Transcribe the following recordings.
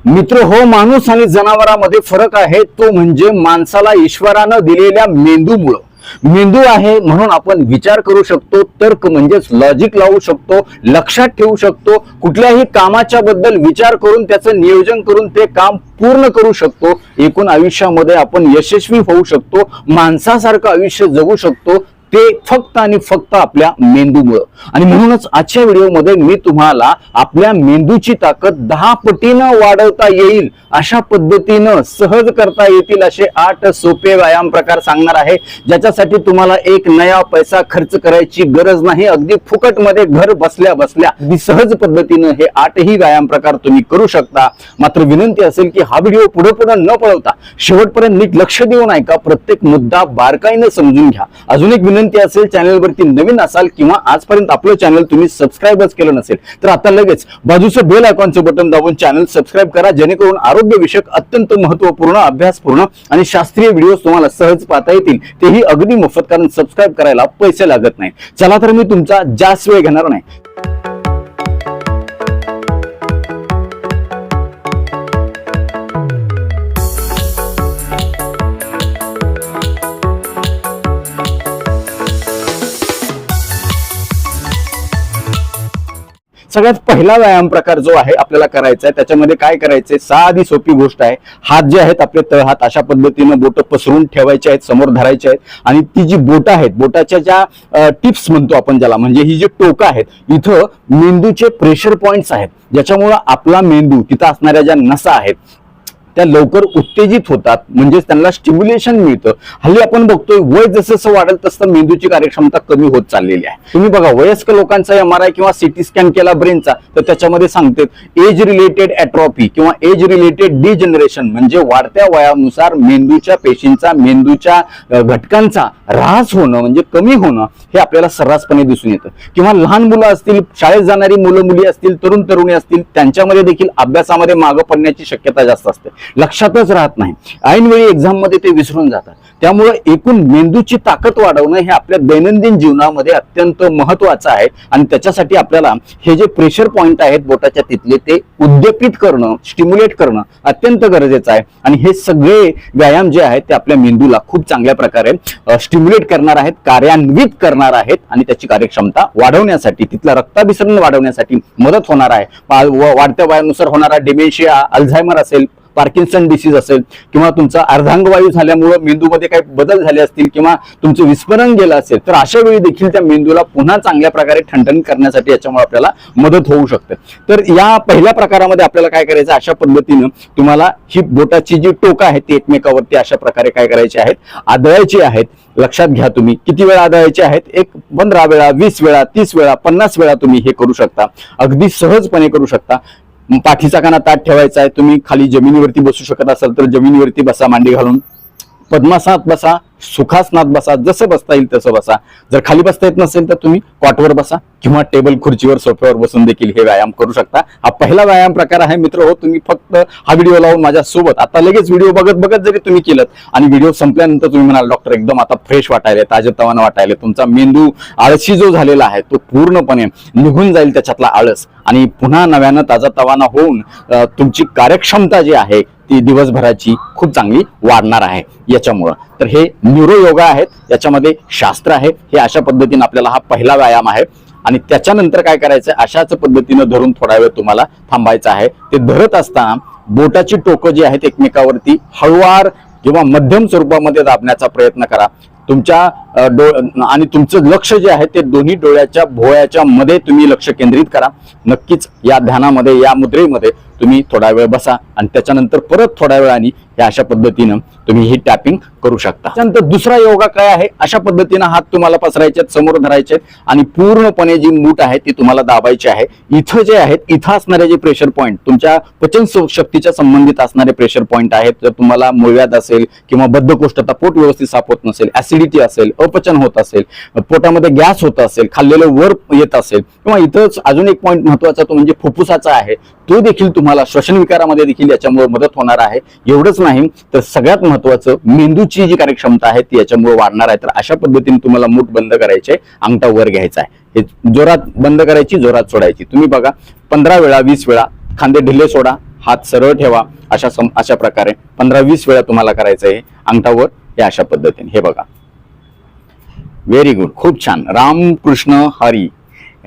मित्र हो, माणूस आणि जनावरांमध्ये फरक आहे तो म्हणजे माणसाला ईश्वरानं दिलेल्या मेंदूमुळं. मेंदू आहे म्हणून आपण विचार करू शकतो, तर्क म्हणजेच लॉजिक लावू शकतो, लक्षात ठेवू शकतो, कुठल्याही कामाच्या बद्दल विचार करून त्याचं नियोजन करून ते काम पूर्ण करू शकतो. एकूण आयुष्यामध्ये आपण यशस्वी होऊ शकतो, माणसासारखं आयुष्य जगू शकतो, ते फक्त आणि फक्त आपल्या मेंदूमुळं. आणि म्हणूनच आजच्या व्हिडिओमध्ये मी तुम्हाला आपल्या मेंदूची ताकद 10 पटीनं वाढवता येईल अशा पद्धतीनं सहज करता येतील असे 8 सोपे व्यायाम प्रकार सांगणार आहे, ज्याच्यासाठी तुम्हाला एक नया पैसा खर्च करायची गरज नाही. अगदी फुकटमध्ये घर बसल्या बसल्या अगदी सहज पद्धतीनं हे 8ही व्यायाम प्रकार तुम्ही करू शकता. मात्र विनंती असेल की हा व्हिडिओ पुढे पुढे न पळवता शेवटपर्यंत नीट लक्ष देऊन ऐका, प्रत्येक मुद्दा बारकाईनं समजून घ्या. अजून एक विनंती असेल, चॅनलवरती नवीन असाल किंवा आजपर्यंत आपलं चॅनल तुम्ही सबस्क्राईबच केलं नसेल तर आता लगेच बाजूचं बेल आयकॉनचं बटन दाबून चॅनल सबस्क्राईब करा, जेणेकरून आरोग्य विषयक अत्यंत महत्त्वपूर्ण, अभ्यासपूर्ण आणि शास्त्रीय व्हिडिओ तुम्हाला सहज पाहता येतील, तेही अगदी मोफत, कारण सबस्क्राईब करायला पैसे लागत नाही. चला तर मी तुमचा जास्त वेळ घेणार नाही. सगळ्यात पहिला व्यायाम प्रकार जो आहे आपल्याला करायचा आहे, त्याच्यामध्ये काय करायचंय, साधी सोपी गोष्ट आहे. हात जे आहेत आपले तळहात अशा पद्धतीनं बोट पसरून ठेवायचे आहेत, समोर धरायचे आहेत आणि ती जी बोट आहेत, बोटाच्या ज्या टिप्स म्हणतो आपण ज्याला, म्हणजे ही जी टोकं आहेत, इथं मेंदूचे प्रेशर पॉइंट्स आहेत, ज्याच्यामुळे आपला मेंदू, तिथं असणाऱ्या ज्या नसा आहेत त्या लवकर उत्तेजित होतात, म्हणजेच त्यांना स्टिम्युलेशन मिळतं. हल्ली आपण बघतोय वय जसं वाढेल तसं मेंदूची कार्यक्षमता कमी होत चाललेली आहे. तुम्ही बघा, वयस्क लोकांचा MRI किंवा सिटी स्कॅन केला ब्रेनचा, तर त्याच्यामध्ये सांगतात एज रिलेटेड ॲट्रॉफी किंवा एज रिलेटेड डिजनरेशन, म्हणजे वाढत्या वयानुसार मेंदूच्या पेशींचा, मेंदूच्या घटकांचा ऱ्हास होणं, म्हणजे कमी होणं, हे आपल्याला सर्रासपणे दिसून येतं. किंवा लहान मुलं असतील, शाळेत जाणारी मुलं मुली असतील, तरुण तरुणी असतील, त्यांच्यामध्ये देखील अभ्यासामध्ये मागं पडण्याची शक्यता जास्त असते, लक्षातच राहत नाही, ऐनवेळी एक्झाम मध्ये ते विसरून जातात. त्यामुळे एकूण मेंदूची ताकद वाढवणं हे आपल्या दैनंदिन जीवनामध्ये अत्यंत महत्वाचं आहे. आणि त्याच्यासाठी आपल्याला हे जे प्रेशर पॉइंट आहेत बोटाच्या तिथले, ते उद्दीपित करणं, स्टिम्युलेट करणं अत्यंत गरजेचं आहे. आणि हे सगळे व्यायाम जे आहेत ते आपल्या मेंदूला खूप चांगल्या प्रकारे स्टिम्युलेट करणार आहेत, कार्यान्वित करणार आहेत आणि त्याची कार्यक्षमता वाढवण्यासाठी, तिथलं रक्ताभिसरण वाढवण्यासाठी मदत होणार आहे. वाढत्या वयानुसार होणारा डिमेन्शिया, अल्झायमर असेल, पार्किन्सन डिसीज असेल, किंवा तुमचा अर्धांगवायू झाल्यामुळे मेंदूमध्ये काही बदल झाले असतील, किंवा तुमचं विस्मरण गेलं असेल, तर अशा वेळी देखील त्या मेंदूला पुन्हा चांगल्या प्रकारे ठणठण करण्यासाठी याच्यामुळे आपल्याला मदत होऊ शकते. तर या पहिल्या प्रकारामध्ये आपल्याला काय करायचं, अशा पद्धतीनं तुम्हाला ही बोटाची जी टोकं आहेत ती एकमेकावरती अशा प्रकारे काय करायची आहेत, आदळायची आहेत. लक्षात घ्या, तुम्ही किती वेळा आदळायचे आहेत, एक 15 वेळा, 20 वेळा, 30 वेळा, 50 वेळा तुम्ही हे करू शकता, अगदी सहजपणे करू शकता. पाठीचा काना ताट ठेवायचा आहे. तुम्ही खाली जमिनीवरती बसू शकत असाल तर जमिनीवरती बसा, मांडी घालून, पद्मासनात बसा, सुखासनात बसा, जसं बसता येईल तसं बसा. जर खाली बसता येत नसेल तर तुम्ही कॉटवर बसा किंवा टेबल खुर्चीवर, सोफ्यावर बसून देखील हे व्यायाम करू शकता. हा पहिला व्यायाम प्रकार आहे मित्र हो. तुम्ही फक्त हा व्हिडिओ लावून माझ्या सोबत आता लगेच व्हिडिओ बघत बघत जरी तुम्ही केलं आणि व्हिडिओ संपल्यानंतर तुम्ही म्हणाल डॉक्टर एकदम आता फ्रेश वाटायला, ताजतवाना वाटायला, तुमचा मेंदू आळशी जो झालेला आहे तो पूर्णपणे निघून जाईल त्याच्यातला आळस, आणि पुन्हा नव्यानं ताजातवाना होऊन तुमची कार्यक्षमता जी आहे ती दिवसभराची खूप चांगली वाढणार आहे याच्यामुळं. तर हे न्यूरो योगा आहेत, याच्यामध्ये शास्त्र आहे. हे अशा पद्धतीने आपल्याला हा पहिला व्यायाम आहे. आणि त्याच्यानंतर काय करायचं, अशाच पद्धतीनं धरून थोडा वेळ तुम्हाला थांबायचं आहे. ते धरत असताना बोटाची टोकं जी आहेत एकमेकावरती हळूवार किंवा मध्यम स्वरूपामध्ये दाबण्याचा प्रयत्न करा. तुमच्या आणि तुमचं लक्ष जे आहे ते दोन्ही डोळ्याच्या भोवयाच्या मध्ये तुम्ही लक्ष केंद्रित करा. नक्कीच या ध्यानामध्ये, या मुद्रेमध्ये तुम्ही थोडा वेळ बसा आणि त्याच्यानंतर परत थोड्या वेळाने या अशा पद्धतीनं तुम्ही ही टॅपिंग करू शकता. त्यानंतर दुसरा योगा काय आहे, अशा पद्धतीनं हात तुम्हाला पसरायचे, समोर धरायचे आणि पूर्णपणे जी मूठ आहे ती तुम्हाला दाबायची आहे. इथं जे आहेत, इथं असणारे जे प्रेशर पॉइंट, तुमच्या पचन शक्तीच्या संबंधित असणारे प्रेशर पॉइंट आहेत. जर तुम्हाला मूळव्याध असेल किंवा बद्धकोष्ठता, पोट व्यवस्थित साफ होत नसेल, ऍसिडिटी असेल, अपचन होत असेल, पोटामध्ये गॅस होत असेल, खाल्लेलं वर येत असेल, किंवा इथंच अजून एक पॉइंट महत्वाचा तो म्हणजे फुफ्फुसाचा आहे, तो देखील तुम्हाला श्वसन विकारामध्ये देखील याच्यामुळे मदत होणार आहे. एवढंच नाही तर सगळ्यात महत्वाचं मेंदूची जी कार्यक्षमता आहे ती याच्यामुळे वाढणार आहे. तर अशा पद्धतीने तुम्हाला मूठ बंद करायचे, अंगठा वर घ्यायचा आहे, हे जोरात बंद करायची, जोरात सोडायची. तुम्ही बघा 15 वेळा, 20 वेळा खांदे ढिल्ले सोडा, हात सरळ ठेवा. अशा प्रकारे 15-20 वेळा तुम्हाला करायचं आहे अंगठावर, हे अशा पद्धतीने. हे बघा, व्हेरी गुड, खूप छान. राम कृष्ण हरी,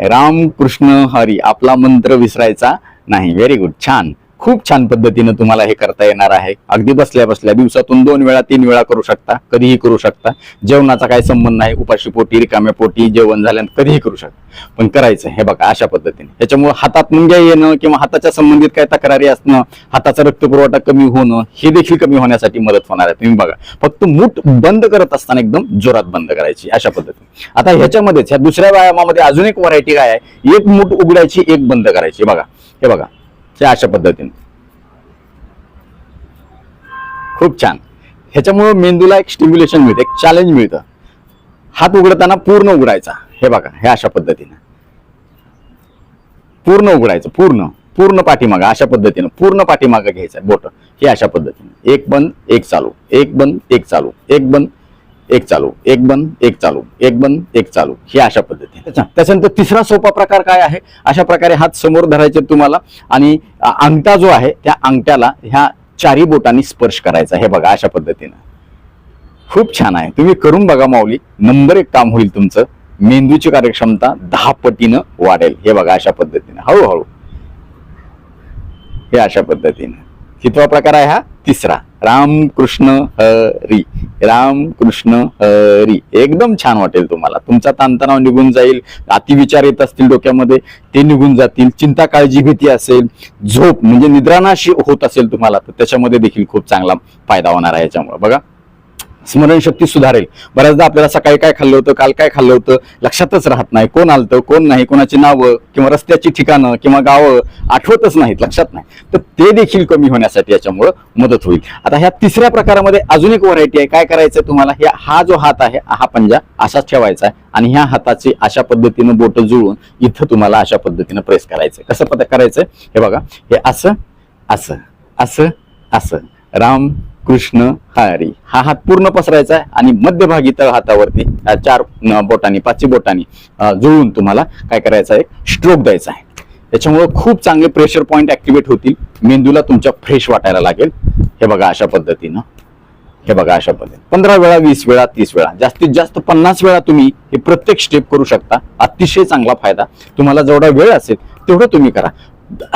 राम कृष्ण हरी, आपला मंत्र विसरायचा नाही. व्हेरी गुड, छान. खूप छान पद्धतीने तुम्हाला हे करता येणार आहे. अगदी बसल्या बसल्या दिवसातून 2 वेळा 3 वेळा करू शकता, कधीही करू शकता. जेवणाचा काही संबंध नाही, उपाशी पोटी रिकाम्या पोटी जेवण झाल्यानंतर कधीही करू शकता, पण करायचं. हे बघा अशा पद्धतीने. ह्याच्यामुळे हातात मुंग्या येणं किंवा हाताच्या संबंधित काही तक्रारी असणं, हाताचा रक्तपुरवठा कमी होणं, हे देखील कमी होण्यासाठी मदत होणार आहे. तुम्ही बघा, फक्त मूठ बंद करत असताना एकदम जोरात बंद करायची अशा पद्धतीने. आता ह्याच्यामध्येच ह्या दुसऱ्या व्यायामामध्ये अजून एक व्हरायटी काय आहे, एक मूठ उघडायची, एक बंद करायची. बघा, हे बघा, हे अशा पद्धतीने. खूप छान. ह्याच्यामुळे मेंदूला एक स्टिम्युलेशन मिळतं, एक चॅलेंज मिळतं. हात उघडताना पूर्ण उघडायचा. हे बघा, हे अशा पद्धतीने पूर्ण उघडायचं, पूर्ण पूर्ण पाठीमागं अशा पद्धतीने पूर्ण पाठीमागं घ्यायचं बोट. हे अशा पद्धतीने एक बंद एक चालू, एक बंद एक चालू, एक बंद एक चालू, एक बंद एक चालू, एक बंद एक चालू, हे अशा पद्धतीने. त्याच्यानंतर तिसरा सोपा प्रकार काय आहे, अशा प्रकारे हात समोर धरायचे तुम्हाला आणि अंगठा जो आहे त्या अंगठ्याला ह्या 4 बोटांनी स्पर्श करायचा. हे बघा अशा पद्धतीने. खूप छान आहे, तुम्ही करून बघा माऊली. नंबर 1 काम होईल तुमचं. मेंदूची कार्यक्षमता 10 पटीनं वाढेल. हे बघा अशा पद्धतीने हळूहळू, हे अशा पद्धतीने. कितवा प्रकार आहे हा, तिसरा. राम कृष्ण हरी, राम कृष्ण हरी. एकदम छान वाटेल तुम्हाला. तुमचा ताणतणाव निघून जाईल, अतिविचार येत असतील डोक्यामध्ये ते निघून जातील, चिंता काळजी भीती असेल, झोप म्हणजे निद्रानाश होत असेल तुम्हाला, तर त्याच्यामध्ये देखील खूप चांगला फायदा होणार आहे याच्यामुळे. बघा, स्मरणशक्ती सुधारेल. बऱ्याचदा आपल्याला सकाळी काय खाल्लं होतं, काल काय खाल्लं होतं लक्षातच राहत नाही, कोण आलतं कोण नाही, कोणाची नावं किंवा रस्त्याची ठिकाणं किंवा गावं आठवतच नाहीत, लक्षात नाही, तर ते देखील कमी होण्यासाठी याच्यामुळे मदत होईल. आता ह्या तिसऱ्या प्रकारामध्ये अजून एक व्हरायटी आहे. काय करायचं तुम्हाला, हा जो हात आहे हा पंजा असाच ठेवायचा आहे आणि ह्या हाताची अशा पद्धतीनं बोट जुळून इथं तुम्हाला अशा पद्धतीनं प्रेस करायचं. कसं करायचं, हे बघा, हे असं असं असं असं, राम कृष्ण हरी. हा हात पूर्ण पसरायचा आहे आणि मध्यभागी तळ हातावरती 4 बोटांनी 5 बोटांनी जुळून तुम्हाला काय करायचं आहे, स्ट्रोक द्यायचा आहे. त्याच्यामुळे खूप चांगले प्रेशर पॉइंट ऍक्टिव्हेट होतील, मेंदूला तुमच्या फ्रेश वाटायला लागेल. हे बघा अशा पद्धतीनं, हे बघा अशा पद्धतीने 15 वेळा 20 वेळा 30 वेळा जास्तीत जास्त 50 वेळा तुम्ही हे प्रत्येक स्टेप करू शकता. अतिशय चांगला फायदा. तुम्हाला जेवढा वेळ असेल तेवढं तुम्ही करा.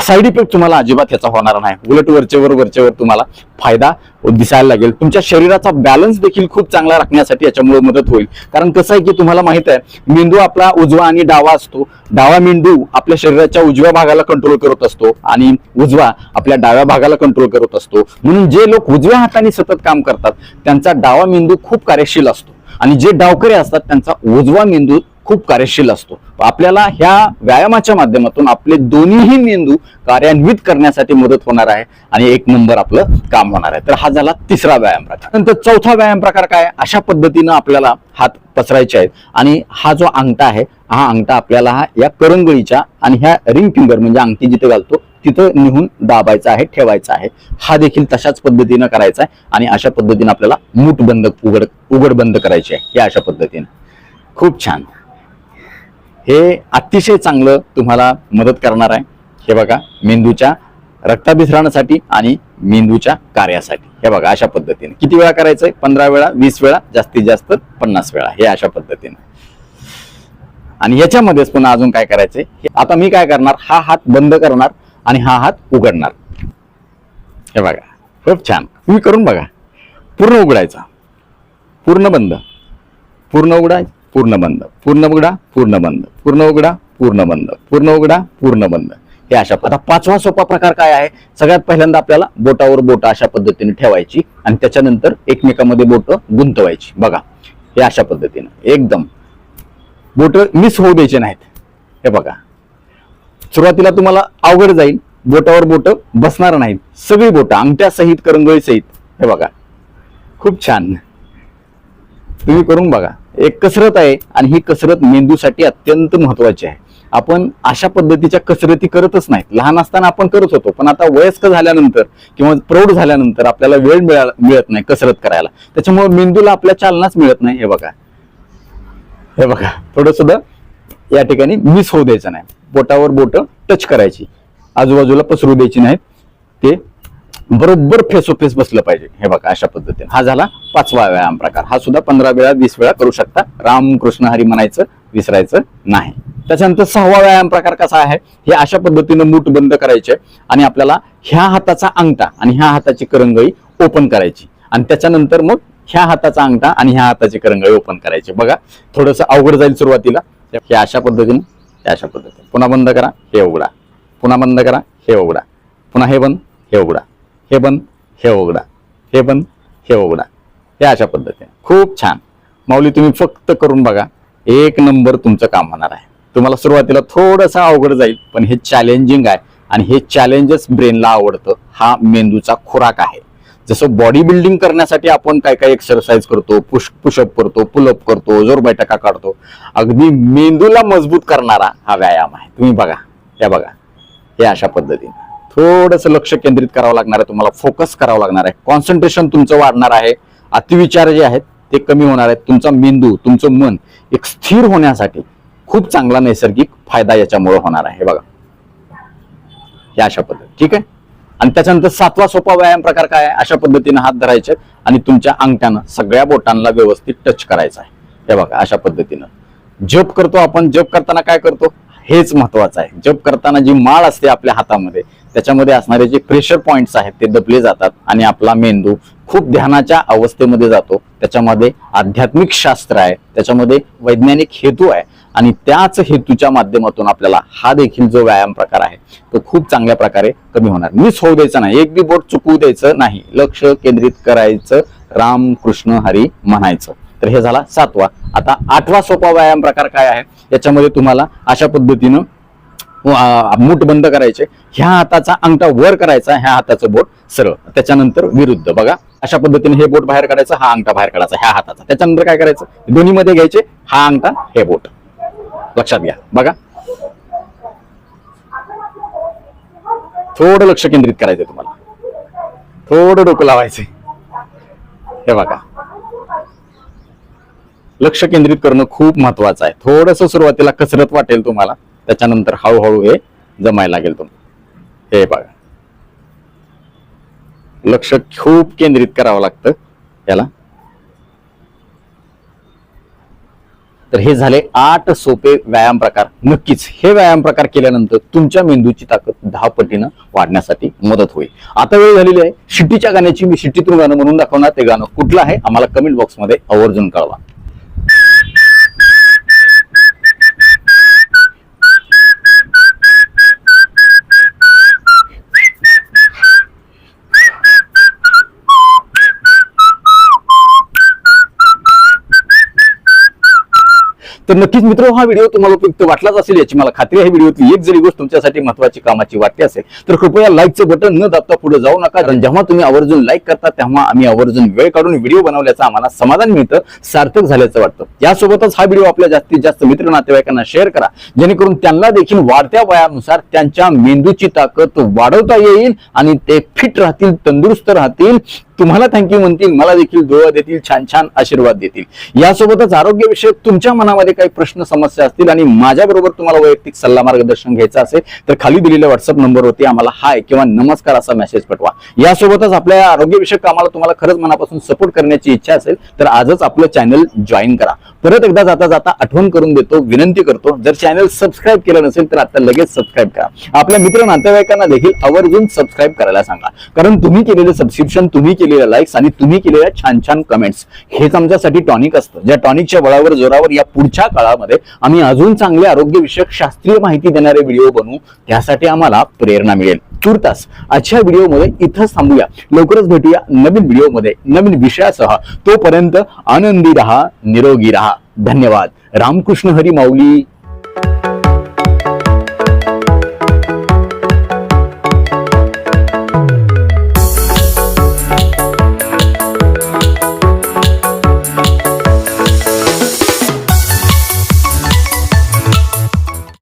साईड इफेक्ट तुम्हाला अजिबात ह्याचा होणार नाही. उलट वरचेवर तुम्हाला फायदा दिसायला लागेल. तुमच्या शरीराचा बॅलन्स देखील खूप चांगला राखण्यासाठी याच्यामुळे मदत होईल. कारण कसं आहे की तुम्हाला माहित आहे, मेंदू आपला उजवा आणि डावा असतो. डावा मेंदू आपल्या शरीराच्या उजव्या भागाला कंट्रोल करत असतो आणि उजवा आपल्या डाव्या भागाला कंट्रोल करत असतो. म्हणून जे लोक उजव्या हाताने सतत काम करतात त्यांचा डावा मेंदू खूप कार्यशील असतो आणि जे डावकरे असतात त्यांचा उजवा मेंदू खूप कार्यशील असतो. आपल्याला ह्या व्यायामाच्या माध्यमातून आपले दोन्हीही मेंदू कार्यान्वित करण्यासाठी मदत होणार आहे आणि 1 नंबर आपलं काम होणार आहे. तर हा झाला तिसरा व्यायाम प्रकार. नंतर चौथा व्यायाम प्रकार काय, अशा पद्धतीनं आपल्याला हात पसरायचे आहेत आणि हा जो अंगठा आहे हा अंगठा आपल्याला या करंगळीच्या आणि ह्या रिंग फिंगर म्हणजे अंगठी जिथे घालतो तिथं निहून दाबायचा आहे, ठेवायचा आहे. हा देखील तशाच पद्धतीनं करायचा आहे आणि अशा पद्धतीनं आपल्याला मूठ बंद उघड बंद करायची आहे. या अशा पद्धतीनं खूप छान. हे अतिशय चांगलं तुम्हाला मदत करणार आहे. हे बघा, मेंदूच्या रक्ताभिसरणासाठी आणि मेंदूच्या कार्यासाठी. हे बघा अशा पद्धतीने किती वेळा करायचंय, 15 वेळा 20 वेळा जास्तीत जास्त 50 वेळा, हे अशा पद्धतीने. आणि याच्यामध्येच पुन्हा अजून काय करायचंय, आता मी काय करणार, हा हात बंद करणार आणि हा हात उघडणार. हे बघा खूप छान, तुम्ही करून बघा. पूर्ण उघडायचा, पूर्ण बंद, पूर्ण उघडा, पूर्ण बंद, पूर्ण उघडा, पूर्ण बंद, पूर्ण उघडा, पूर्ण बंद, पूर्ण उघडा, पूर्ण बंद, हे अशा. आता 5वा सोपा प्रकार काय आहे, सगळ्यात पहिल्यांदा आपल्याला बोटावर बोट अशा पद्धतीने ठेवायची आणि त्याच्यानंतर एकमेकांमध्ये बोट गुंतवायची. बघा हे अशा पद्धतीने एकदम बोट मिस होऊ द्यायचे नाहीत. हे बघा, सुरुवातीला तुम्हाला अवघड जाईल, बोटावर बोट बसणार नाहीत, सगळी बोट अंगठ्या सहित करंगळी सहित. हे बघा खूप छान, तुम्ही करून बघा. एक कसरत आहे आणि ही कसरत मेंदूसाठी अत्यंत महत्वाची आहे. आपण अशा पद्धतीच्या कसरती करतच नाहीत. लहान असताना आपण करत होतो, पण आता वयस्क झाल्यानंतर किंवा प्रौढ झाल्यानंतर आपल्याला वेळ मिळत नाही कसरत करायला. त्याच्यामुळे मेंदूला आपल्या चालनाच मिळत नाही. हे बघा, हे बघा, थोडं सुद्धा या ठिकाणी मिस होऊ द्यायचं नाही. बोटावर बोट टच करायची, आजूबाजूला पसरू द्यायची नाहीत. ते बरोबर फेस फेस बसलं पाहिजे. हे बघा अशा पद्धतीने हा झाला 5वा व्यायाम प्रकार. हा सुद्धा 15 वेळा 20 वेळा करू शकता. रामकृष्ण हरी म्हणायचं विसरायचं नाही. त्याच्यानंतर 6वा व्यायाम प्रकार कसा आहे, हे अशा पद्धतीनं मूठ बंद करायचे आणि आपल्याला ह्या हाताचा अंगठा आणि ह्या हाताची करंगळी ओपन करायची आणि त्याच्यानंतर मग ह्या हाताचा अंगठा आणि ह्या हाताची करंगळी ओपन करायची. बघा थोडंसं अवघड जाईल सुरुवातीला. हे अशा पद्धतीने, हे अशा पद्धतीने. पुन्हा बंद करा, हे उघडा. पुन्हा बंद करा, हे उघडा. पुन्हा हे बंद, हे उघडा. हे बंद, हे उघडा. हे बंद, हे उघडा. हे अशा पद्धतीने. खूप छान माऊली, तुम्ही फक्त करून बघा, 1 नंबर तुमचं काम होणार आहे. तुम्हाला सुरुवातीला थोडंसं अवघड जाईल, पण हे चॅलेंजिंग आहे आणि हे चॅलेंजच ब्रेनला आवडतं. हा मेंदूचा खुराक आहे. जसं बॉडी बिल्डिंग करण्यासाठी आपण काय काय एक्सरसाइज करतो, पुशअप करतो, पुलअप करतो, जोर बैठका काढतो, अगदी मेंदूला मजबूत करणारा हा व्यायाम आहे. तुम्ही बघा, हे बघा, हे अशा पद्धतीने थोडंसं लक्ष केंद्रित करावं लागणार आहे तुम्हाला, फोकस करावं लागणार आहे, कॉन्सन्ट्रेशन तुमचं वाढणार आहे, अतिविचार जे आहेत ते कमी होणार आहेत. तुमचा मेंदू, तुमचं मन एक स्थिर होण्यासाठी खूप चांगला नैसर्गिक फायदा याच्यामुळे होणार आहे. हे बघा, हे अशा पद्धती. ठीक आहे. आणि त्याच्यानंतर 7वा सोपा व्यायाम प्रकार काय आहे, अशा पद्धतीने हात धरायचे आणि तुमच्या अंगठ्यानं सगळ्या बोटांना व्यवस्थित टच करायचा आहे. हे बघा अशा पद्धतीनं जप करतो आपण. जप करताना काय करतो, हेच महत्वाचं आहे. जप करताना जी माळ असते आपल्या हातामध्ये, त्याच्यामध्ये असणारे जे प्रेशर पॉइंट्स आहेत ते दबले जातात आणि आपला मेंदू खूप ध्यानाच्या अवस्थेमध्ये जातो. त्याच्यामध्ये आध्यात्मिक शास्त्र आहे, त्याच्यामध्ये वैज्ञानिक हेतू आहे आणि त्याच हेतूच्या माध्यमातून आपल्याला हा देखील जो व्यायाम प्रकार आहे तो खूप चांगल्या प्रकारे कमी होणार. मिस होऊ द्यायचं नाही, एक बी बोट चुकवू द्यायचं नाही, लक्ष केंद्रित करायचं, रामकृष्ण हरी म्हणायचं. तर हे झाला 7वा. आता 8वा सोपा व्यायाम प्रकार काय आहे, याच्यामध्ये तुम्हाला अशा पद्धतीनं मूठ बंद करायचे, ह्या हाताचा अंगठा वर करायचा, ह्या हाताचं बोट सरळ, त्याच्यानंतर विरुद्ध. बघा अशा पद्धतीने हे बोट बाहेर काढायचं, हा अंगठा बाहेर काढायचा ह्या हाताचा. त्याच्यानंतर काय करायचं, दोन्ही मध्ये घ्यायचे, हा अंगठा हे बोट. लक्षात घ्या. बघा थोडं लक्ष केंद्रित करायचं तुम्हाला, थोडं डोकं लावायचं. हे बघा लक्ष केंद्रित करणं खूप महत्वाचं आहे. थोडंसं सुरुवातीला कसरत वाटेल तुम्हाला, त्याच्यानंतर हळूहळू हे जमायला लागेल तुम्हाला. हे बघा लक्ष खूप केंद्रित करावं लागतं याला. तर हे झाले 8 सोपे व्यायाम प्रकार. नक्कीच हे व्यायाम प्रकार केल्यानंतर तुमच्या मेंदूची ताकद 10 पटीनं वाढण्यासाठी मदत होईल. आता वेळ झालेली आहे शिट्टीच्या गाण्याची. मी शिट्टीतून गाणं म्हणून दाखवणार. ते गाणं कुठलं आहे आम्हाला कमेंट बॉक्समध्ये आवर्जून कळवा. तर नक्कीच मित्र, हा व्हिडिओ तुम्हाला उपयुक्त वाटलाच असेल याची मला खात्री आहे. व्हिडिओतली एक जरी गोष्ट तुमच्यासाठी महत्वाची कामाची वाटते असेल तर कृपया लाईकचं बटन न दाबता पुढे जाऊ नका. कारण जेव्हा तुम्ही आवर्जून लाईक करता तेव्हा आम्ही आवर्जून वेळ काढून व्हिडिओ बनवल्याचं आम्हाला समाधान मिळतं, सार्थक झाल्याचं वाटतं. यासोबतच हा व्हिडिओ आपल्या जास्तीत जास्त मित्र नातेवाईकांना शेअर करा, जेणेकरून त्यांना देखील वाढत्या वयानुसार त्यांच्या मेंदूची ताकद वाढवता येईल आणि ते फिट राहतील, तंदुरुस्त राहतील, तुम्हाला थँक्यू म्हणतील, मला देखील दुआ देतील, छान छान आशीर्वाद देतील. यासोबतच आरोग्यविषयक तुमच्या मनामध्ये काही प्रश्न समस्या असतील आणि माझ्याबरोबर तुम्हाला वैयक्तिक सल्ला मार्गदर्शन घ्यायचं असेल तर खाली दिलेल्या व्हॉट्सअप नंबरवरती आम्हाला हाय किंवा नमस्कार असा मेसेज पाठवा. यासोबतच आपल्या आरोग्यविषयक कामाला तुम्हाला खरंच मनापासून सपोर्ट करण्याची इच्छा असेल तर आजच आपलं चॅनल जॉईन करा. परत एकदा जाता जाता आठवण करून देतो, विनंती करतो, जर चॅनल सबस्क्राईब केलं नसेल तर आता लगेच सबस्क्राईब करा. आपल्या मित्र नातेवाईकांना देखील आवर्जून सबस्क्राईब करायला सांगा. कारण तुम्ही केलेलं सबस्क्रिप्शन, तुम्ही केलेल्या लाईक्स आणि तुम्ही केलेल्या छान छान कमेंट्स हेच आमच्यासाठी टॉनिक असतं. ज्या टॉनिकच्या बळावर जोरावर या पुढच्या काळामध्ये आम्ही अजून चांगले आरोग्यविषयक शास्त्रीय माहिती देणारे व्हिडिओ बनवू, त्यासाठी आम्हाला प्रेरणा मिळेल. तुर्तास आजच्या व्हिडिओमध्ये इथंच थांबूया. लवकरच भेटूया नवीन व्हिडिओमध्ये नवीन विषयासह. तोपर्यंत आनंदी रहा, निरोगी रहा. धन्यवाद. रामकृष्ण हरी माऊली